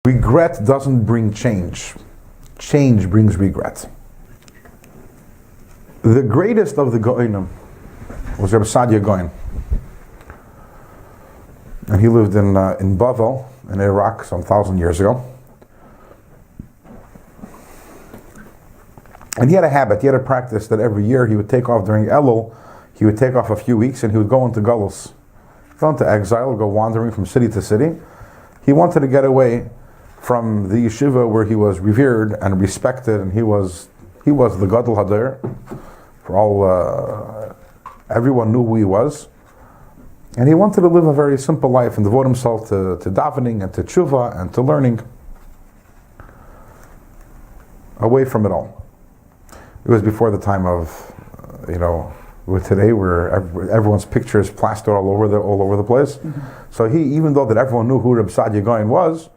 Regret doesn't bring change. Change brings regret. The greatest of the Goinim was Rabbi Sadia Goin. And he lived in Bavel, in Iraq, some 1,000 years ago. And he had a habit, he had a practice that every year he would take off during Elul, he would take off a few weeks and he would go into Galus. Go into exile, go wandering from city to city. He wanted to get away from the yeshiva where he was revered and respected, and he was the Gadol Hader. For all, everyone knew who he was. And he wanted to live a very simple life and devote himself to davening and to tshuva and to learning. Away from it all. It was before the time of, with today where everyone's picture is plastered all over the place. Mm-hmm. So he, even though that everyone knew who Rabbi Sadia Goin was,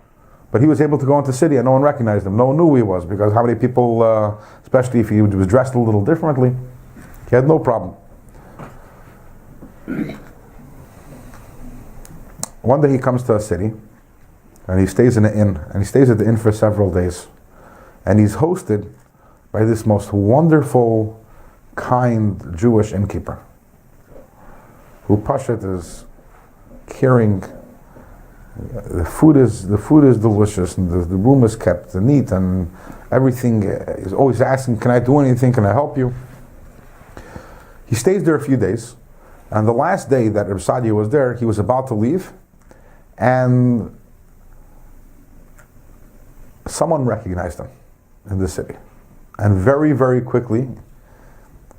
but he was able to go into the city and no one recognized him. No one knew who he was, because how many people, especially if he was dressed a little differently, he had no problem. One day he comes to a city and he stays in an inn, and he stays at the inn for several days. And he's hosted by this most wonderful, kind Jewish innkeeper, who Pashat is caring. The food is delicious, and the room is kept neat, and everything is always asking, "Can I do anything? Can I help you?" He stays there a few days, and the last day that Rabbi Sadia was there, he was about to leave, and someone recognized him in the city, and very, very quickly,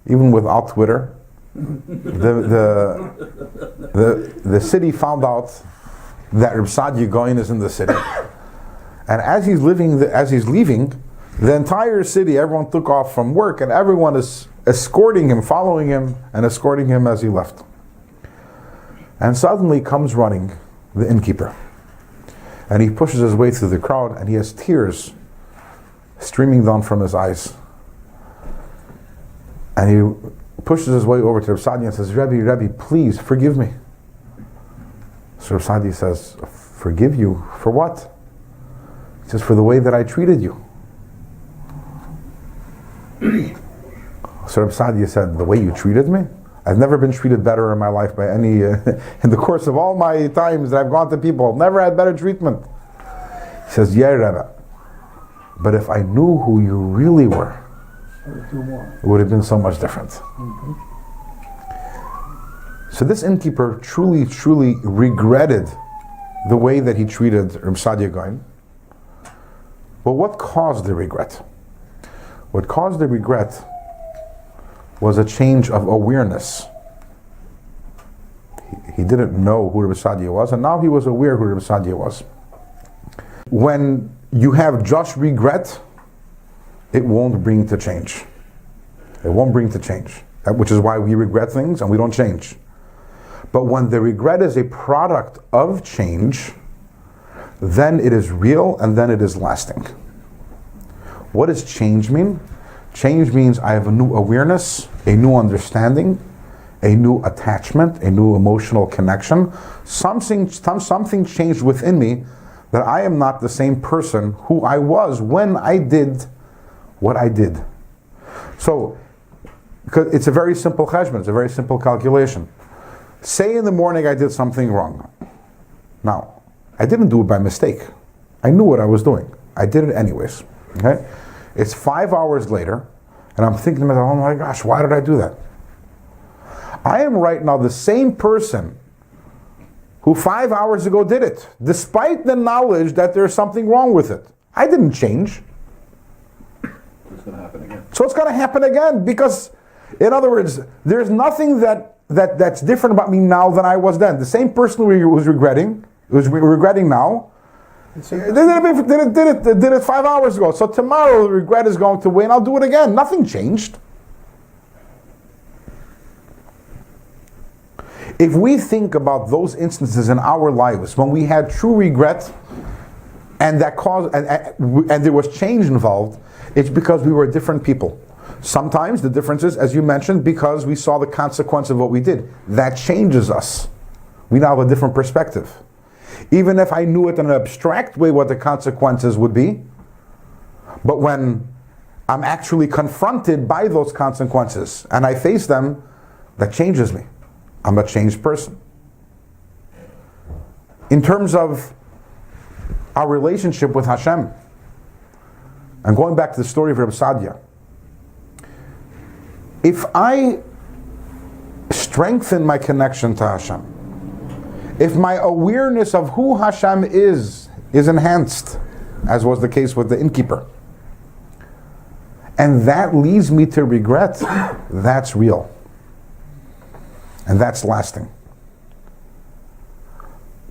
even without Twitter, the city found out that Rabbi Sadia Goin is in the city. And as he's leaving, the entire city, everyone took off from work, and everyone is escorting him, following him, and escorting him as he left. And suddenly comes running the innkeeper. And he pushes his way through the crowd, and he has tears streaming down from his eyes. And he pushes his way over to Rabbi Sadia and says, Rabbi, please forgive me. So Rabbi Sadia says, forgive you for what? He says, for the way that I treated you. So Rabbi Sadia said, the way you treated me? I've never been treated better in my life by any, in the course of all my times that I've gone to people, I've never had better treatment. He says, yeah, Rabbi, but if I knew who you really were, it would have been so much different. Mm-hmm. So this innkeeper truly, truly regretted the way that he treated Rabbi Sadia Goin. But what caused the regret? What caused the regret was a change of awareness. He didn't know who Rabbi Sadia was, and now he was aware who Rabbi Sadia was. When you have just regret, it won't bring to change. It won't bring to change. Which is why we regret things and we don't change. But when the regret is a product of change, then it is real and then it is lasting. What does change mean? Change means I have a new awareness, a new understanding, a new attachment, a new emotional connection. Something changed within me that I am not the same person who I was when I did what I did. So, it's a very simple cheshbon, it's a very simple calculation. Say in the morning I did something wrong. Now, I didn't do it by mistake. I knew what I was doing. I did it anyways. Okay? It's 5 hours later, and I'm thinking to myself, oh my gosh, why did I do that? I am right now the same person who 5 hours ago did it, despite the knowledge that there's something wrong with it. I didn't change. It's going to happen again. So it's going to happen again, because, in other words, there's nothing that's different about me now than I was then. The same person who was regretting now, did it 5 hours ago. So tomorrow the regret is going to win. I'll do it again. Nothing changed. If we think about those instances in our lives when we had true regret and that caused and there was change involved, it's because we were different people. Sometimes the difference is, as you mentioned, because we saw the consequence of what we did. That changes us. We now have a different perspective. even if I knew it in an abstract way what the consequences would be. But when I'm actually confronted by those consequences and I face them, that changes me. I'm a changed person. In terms of our relationship with Hashem, and going back to the story of Rabbi Sadia, if I strengthen my connection to Hashem, if my awareness of who Hashem is enhanced, as was the case with the innkeeper, and that leads me to regret, that's real. And that's lasting.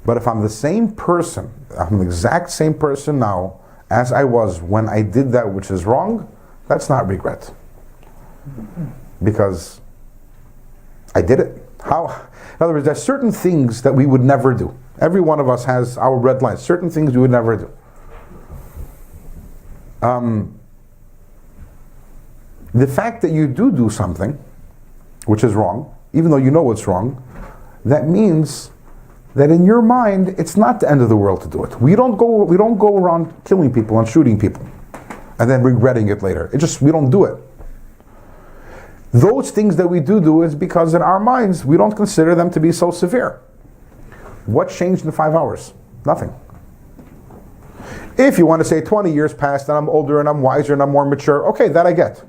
But if I'm the same person, I'm the exact same person now as I was when I did that which is wrong, that's not regret. Because I did it. How? In other words, there's certain things that we would never do. Every one of us has our red lines. Certain things we would never do. The fact that you do something which is wrong, even though you know it's wrong, that means that in your mind it's not the end of the world to do it. We don't go around killing people and shooting people and then regretting it later. We don't do it. Those things that we do is because in our minds we don't consider them to be so severe. What changed in 5 hours? Nothing. If you want to say 20 years passed and I'm older and I'm wiser and I'm more mature, okay, that I get.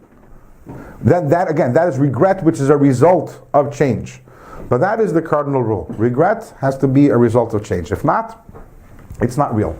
Then that is regret, which is a result of change. But that is the cardinal rule. Regret has to be a result of change. If not, it's not real.